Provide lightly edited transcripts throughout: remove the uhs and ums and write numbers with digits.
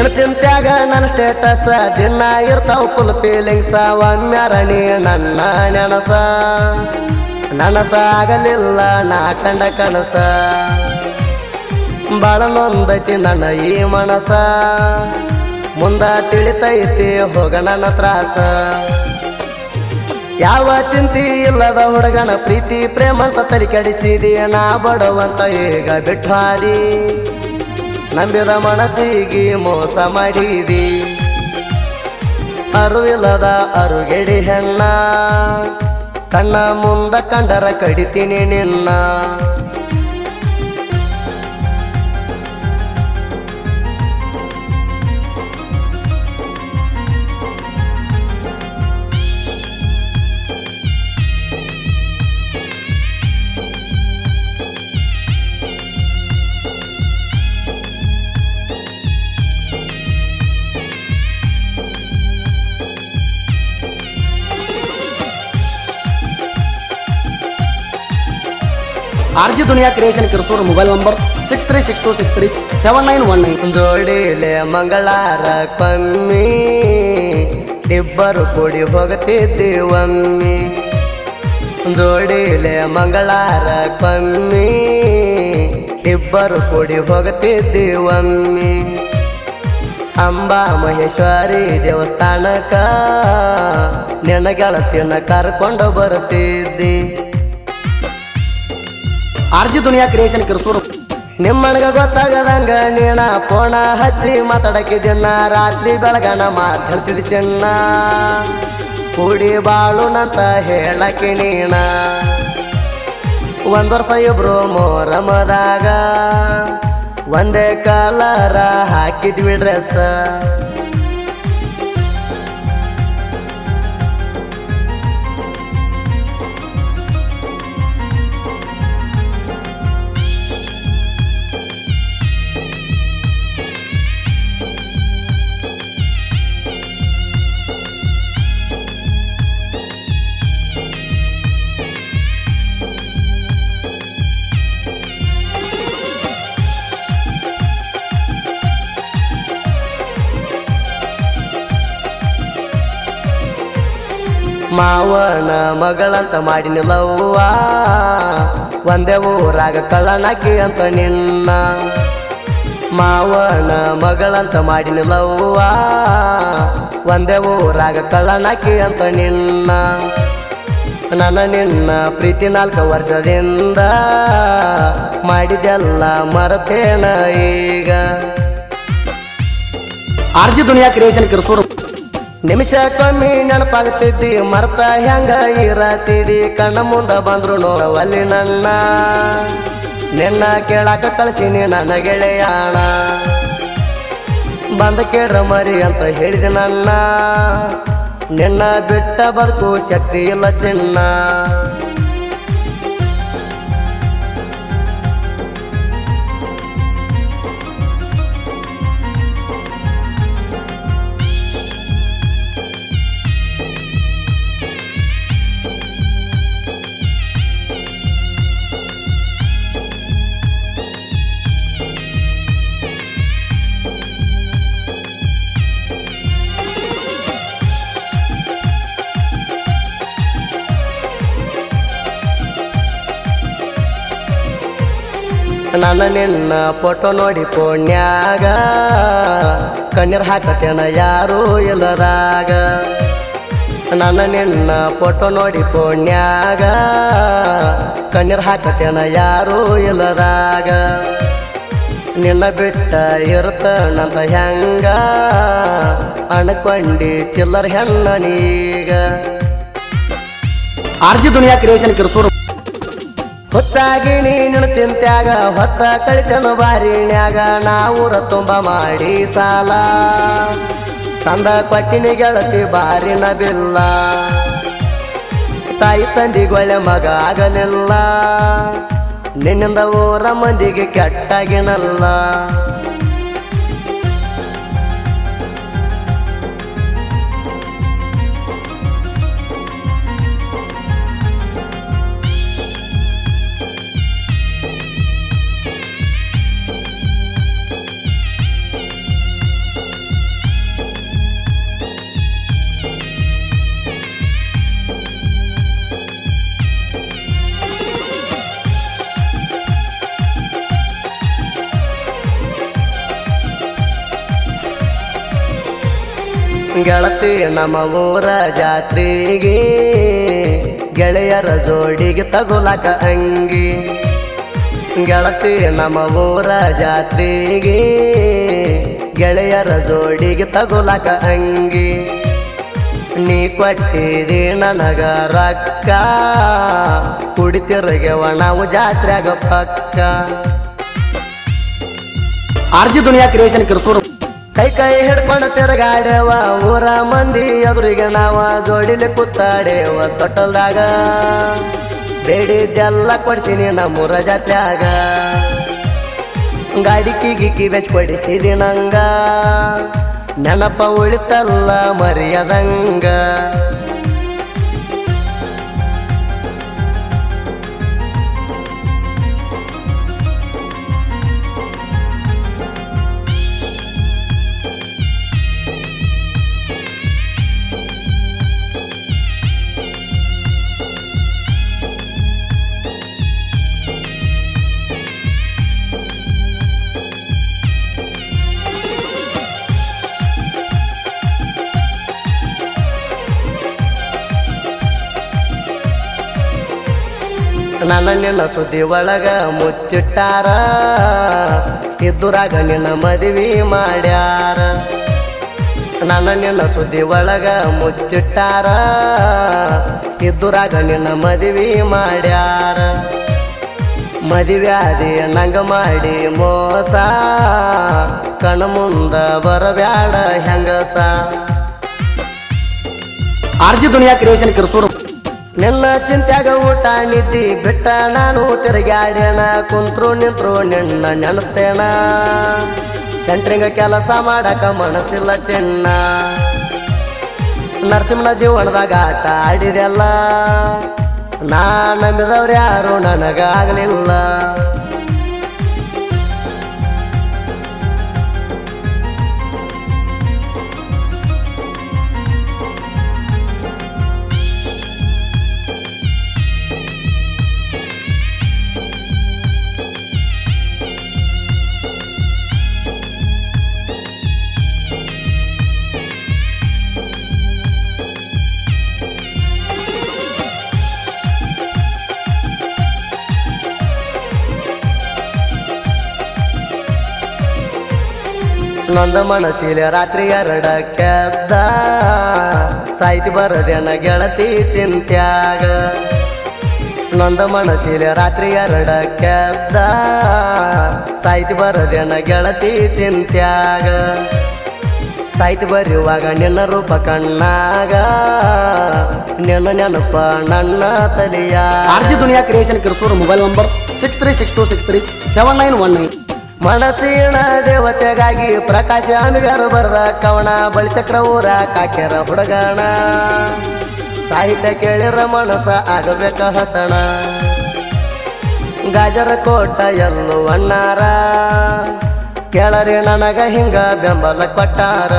ನಿನ್ನ ಚಿಂತ್ಯಾಗ ನನ್ನ ಸ್ಟೇಟಸ್ ದಿನ ಇರ್ತಾವ ಫುಲ್ ಫೀಲಿಂಗ್ಸ ಒಮ್ಮ್ಯಾರ ನೀ ನನ್ನ ನನಸ ಆಗಲಿಲ್ಲ ನಾ ಕಂಡ ಕನಸ ಬಾಳ ನೊಂದೈತಿ ನನ್ನ ಈ ಮನಸ ಮುಂದ ತಿಳಿತೈತಿ ಹೋಗ ನನ್ನ ತ್ರಾಸ ಯಾವ ಚಿಂತಿ ಇಲ್ಲದ ಹುಡುಗನ ಪ್ರೀತಿ ಪ್ರೇಮ ಅಂತ ತಲೆ ಕೆಡಿಸಿದಿ ನಾ ಬಡವಂತ ಈಗ ಬಿಟ್ಟಾದಿ ನಂಬಿದ ಮನಸ್ಸಿಗೆ ಮೋಸ ಮಾಡಿದಿ ಅರುವಿಲ್ಲದ ಅರುಗೆಡಿ ಹೆಣ್ಣ ಕಣ್ಣ ಮುಂದ ಕಂಡರ ಕಡಿತೀನಿ ನಿನ್ನ RG दुनिया क्रिएशन किरसूर मोबाइल नंबर 6362637919 ಜೋಡಿಲೆ ಮಂಗಳಾರ ಕಮ್ಮಿ ಇಬ್ಬರು ಕೂಡಿ ಹೋಗುತ್ತಿದ್ದಿ ಒಮ್ಮಿ ಜೋಡಿಲೆ ಮಂಗಳಾರ ಕಮ್ಮಿ ಇಬ್ಬರು ಕೂಡಿ ಹೋಗುತ್ತಿದ್ದಿ ಒಮ್ಮಿ ಅಂಬಾ ಮಹೇಶ್ವರಿ ದೇವಸ್ಥಾನಕ್ಕ ನಿನ್ನ ಗೆಳತಿಯನ್ನ ಕರ್ಕೊಂಡು ಬರುತ್ತಿದ್ದಿ RG दुनिया क्रिएशन किरसूर ನಿಮ್ಮನಗ ಗೊತ್ತಾಗದಂಗ ನೀಣ ಫೋನ ಹಚ್ಚಿ ಮಾತಾಡಕಿದ್ಯನ್ನ ರಾತ್ರಿ ಬೆಳಗನ ಮಾತಾಡ್ತಿದ್ದಿ ಚಿನ್ನ ಕೂಡಿ ಬಾಳುನಂತ ಹೇಳಕ್ಕೆ ನೀಣ ಒಂದ್ ವರ್ಷ ಇಬ್ರು ಮೋರಮದಾಗ ಒಂದೇ ಕಲರ ಹಾಕಿದ್ವಿ ಡ್ರೆಸ್ ಮಾವನ ಮಗಳಂತ ಮಾಡಿನಿಲ್ಲವ್ವ ಒಂದೇ ಊರಾಗ ಕಳ್ಳನಾಕಿ ಅಂತ ನಿನ್ನ ಮಾವನ ಮಗಳಂತ ಮಾಡಿನಿಲ್ಲವ್ವ ಒಂದೇ ಊರಾಗ ಕಳ್ಳನಾಕಿ ಅಂತ ನಿನ್ನ ನನ್ನ ನಿನ್ನ ಪ್ರೀತಿ 4 ವರ್ಷದಿಂದ ಮಾಡಿದೆಲ್ಲ ಮರತೇನ ಈಗ RG दुनिया क्रिएशन किरसूर ನಿಮಿಷಕ್ಕೊಮ್ಮೆ ನೆನಪಾಗ್ತಿದ್ದಿ ಮರ್ತ ಹೆಂಗ ಇರತಿದಿ ಕಣ್ಣ ಮುಂದ ಬಂದ್ರು ನೋಡವಲ್ಲಿ ನನ್ನ ನಿನ್ನ ಕೇಳಾಕ ಕಳಿಸಿನಿ ನನ್ನ ಗೆಳೆಯಾಣ ಬಂದ ಕೇಳ್ರ ಮರಿ ಅಂತ ಹೇಳಿದೆ ನನ್ನ ನಿನ್ನ ಬಿಟ್ಟ ಬದುಕು ಶಕ್ತಿ ಇಲ್ಲ ಚಿನ್ನ ನನ್ನ ನಿನ್ನ ಫೋಟೋ ನೋಡಿ ಪುಣ್ಯಾಗ ಕಣ್ಣೀರ್ ಹಾಕತೇನ ಯಾರೂ ಇಲ್ಲದಾಗ ನನ್ನ ನಿನ್ನ ಫೋಟೋ ನೋಡಿ ಪುಣ್ಯಾಗ ಕಣ್ಣೀರ್ ಹಾಕತೇನ ಯಾರೂ ಇಲ್ಲದಾಗ ನಿನ್ನ ಬಿಟ್ಟ ಇರ್ತನಂತ ಹೆಂಗ ಅನ್ಕೊಂಡಿ ಚಿಲ್ಲರ್ ಹೆಣ್ಣ ನೀಗ RG दुनिया क्रिएशन किरसूर ಹೊತ್ತಾಗಿ ನೀನು ಚಿಂತ್ಯಾಗ ಹೊತ್ತ ಕಳಿತನು ಬಾರಿಣ್ಯಾಗ ನಾವೂರ ತುಂಬ ಮಾಡಿ ಸಾಲ ತಂದ ಕೊಟ್ಟಿನಿ ಗೆಳತಿ ಬಾರಿನ ಬಿಲ್ಲ ತಾಯಿ ತಂದಿಗೊಳ್ಳೆ ಮಗ ಆಗಲಿಲ್ಲ ನಿನ್ನಿಂದ ಊರ ಮಂದಿಗೆ ಕೆಟ್ಟಾಗಿನಲ್ಲ ಗೆಳತಿ ನಮ್ಮ ಊರ ಜಾತ್ರೆಗೆ ಗೆಳೆಯರ ಜೋಡಿಗೆ ತಗುಲಕ ಅಂಗಿ. ಗೆಳತಿ ನಮ್ಮ ಊರ ಜಾತ್ರೆಗೆ ಗೆಳೆಯರ ಜೋಡಿಗೆ ತಗುಲಕ ಅಂಗಿ. ನೀ ಕೊಟ್ಟಿದಿ ನನಗ ರೊಕ್ಕ ಕುಡಿತಿರ್ಗೆವ ನಾವು ಜಾತ್ರೆಗ ಪಕ್ಕ. ಆರ್ಜಿ ದುನಿಯಾ ಕ್ರಿಯೇಷನ್ ಕಿರ್ಸೂರು. ಕೈ ಕೈ ಹಿಡ್ಕೊಂಡು ತಿರುಗಾಡೆವ ಊರ ಮಂದಿ ಎದುರಿಗೆ ನಾವ ಜೋಡಿಲಿ ಕೂತಾಡೆವ ತೊಟ್ಟಲ್ದಾಗ. ಬೇಡಿದ್ದೆಲ್ಲ ಕೊಡಿಸಿನಿ ನಮ್ಮೂರ ಜಾತ್ರ್ಯಾಗ. ಗಾಡಿ ಗಿಕ್ಕಿ ಬೆಚ್ ಕೊಡಿಸಿದಿ ನಂಗ ನೆನಪ ಉಳಿತಲ್ಲ ಮರ್ಯಾದಂಗ. ನನ್ನ ನಿನ್ನ ಸುದ್ದಿ ಒಳಗ ಮುಚ್ಚಿಟ್ಟಾರ, ಇದ್ದುರಾಗ ನಿನ್ನ ಮದುವೆ ಮಾಡ್ಯಾರ. ನನ್ನ ನಿನ್ನ ಸುದ್ದಿ ಒಳಗ ಮುಚ್ಚಿಟ್ಟಾರ, ಇದ್ದುರಾಗ ನಿನ್ನ ಮದುವೆ ಮಾಡ್ಯಾರ. ಮದುವೆ ಆದಿ ನಂಗ ಮಾಡಿ ಮೋಸ, ಕಣ ಮುಂದ ಬರಬ್ಯಾಡ ಹೆಂಗಸ. ಆರ್ಜಿ ದುನಿಯಾ ಕ್ರಿಯೇಷನ್ ಕಿರ್ಸೂರು. ನಿನ್ನ ಚಿಂತ್ಯಾಗ ಊಟ ನಿದ್ದಿ ಬಿಟ್ಟ ನಾನು ತಿರುಗಾಡ್ಯಾಣ. ಕುಂತ್ರು ನಿಂತ್ರು ನಿನ್ನ ನೆನಸ್ತೇಣ, ಸೆಂಟ್ರಿಂಗ ಕೆಲಸ ಮಾಡಕ ಮನಸ್ಸಿಲ್ಲ ಚಿನ್ನ. ನರಸಿಂಹನ ಜೀವನದಾಗ ಆಟ ಆಡಿದೆಲ್ಲ, ನಾ ನಂಬಿದವ್ರು ಯಾರು ನನಗಾಗಲಿಲ್ಲ. ನೊಂದ ಮನಸ್ಸಿಲೆ ರಾತ್ರಿ 2 ಸಾಯ್ತಿ ಬರದೇನ ಗೆಳತಿ ಚಿಂತ್ಯಾಗ. ನೊಂದ ಮನಸ್ಸಿಲೆ ರಾತ್ರಿ 2 ಸಾಯ್ತಿ ಬರದೇನ ಗೆಳತಿ ಚಿಂತ್ಯಾಗ. ಸಾಯ್ತಿ ಬರೆಯುವಾಗ ನಿನ್ನ ರೂಪ ಕಣ್ಣಾಗ, ನಿನ್ನ ನೆನಪ ನನ್ನ ತಲೆಯ. RG Duniya creation Kirsur. Mobile number 6362637919. ಮನಸ್ಸಿನ ದೇವತೆಗಾಗಿ ಪ್ರಕಾಶ ಅಂಬಿಗರು ಬರೆದ ಕವನ, ಬಳಿಚಕ್ರ ಊರ ಕಾಕ್ಯರ ಹುಡುಗಣ. ಸಾಹಿತ್ಯ ಕೇಳಿರ ಮನಸ ಆಗಬೇಕ ಹಸಣ. ಗಾಜರ ಕೋಟ ಎಲ್ಲೂ ಅಣ್ಣಾರ, ಕೇಳರಿ ನನಗ ಹಿಂಗ ಬೆಂಬಲ ಕೊಟ್ಟಾರ.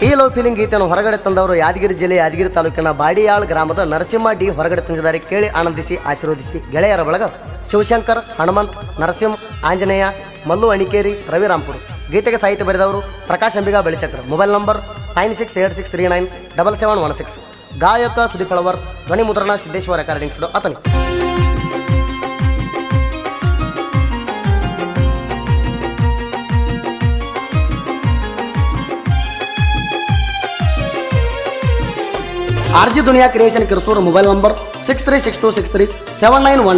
ಈ ಲವ್ ಫೀಲಿಂಗ್ ಗೀತೆಯನ್ನು ಹೊರಗಡೆ ತಂದವರು ಯಾದಗಿರಿ ಜಿಲ್ಲೆ ಯಾದಗಿರಿ ತಾಲೂಕಿನ ಬಾಡಿಯಾಳ್ ಗ್ರಾಮದ ನರಸಿಂಹ ಡಿ ಹೊರಗಡೆ ತಂದಿದ್ದಾರೆ. ಕೇಳಿ ಆನಂದಿಸಿ ಆಶೀರ್ವದಿಸಿ. ಗೆಳೆಯರ ಬಳಗ ಶಿವಶಂಕರ್, ಹನುಮಂತ್, ನರಸಿಂಹ, ಆಂಜನೇಯ, ಮಲ್ಲು ಅಣಿಕೇರಿ, ರವಿರಾಂಪುರ್. ಗೀತೆಗೆ ಸಾಹಿತ್ಯ ಬರೆದವರು ಪ್ರಕಾಶ್ ಅಂಬಿಗ ಬಳಿಚಕ್ರ. Mobile number 9686397716. ಗಾಯಕ ಸುದೀಪ್ ಹಳವರ್. ಧ್ವನಿ ಮುದ್ರಣ Siddeshwara recording studio, Athani. RG Duniya creation Kirsur. Mobile number 6362637919.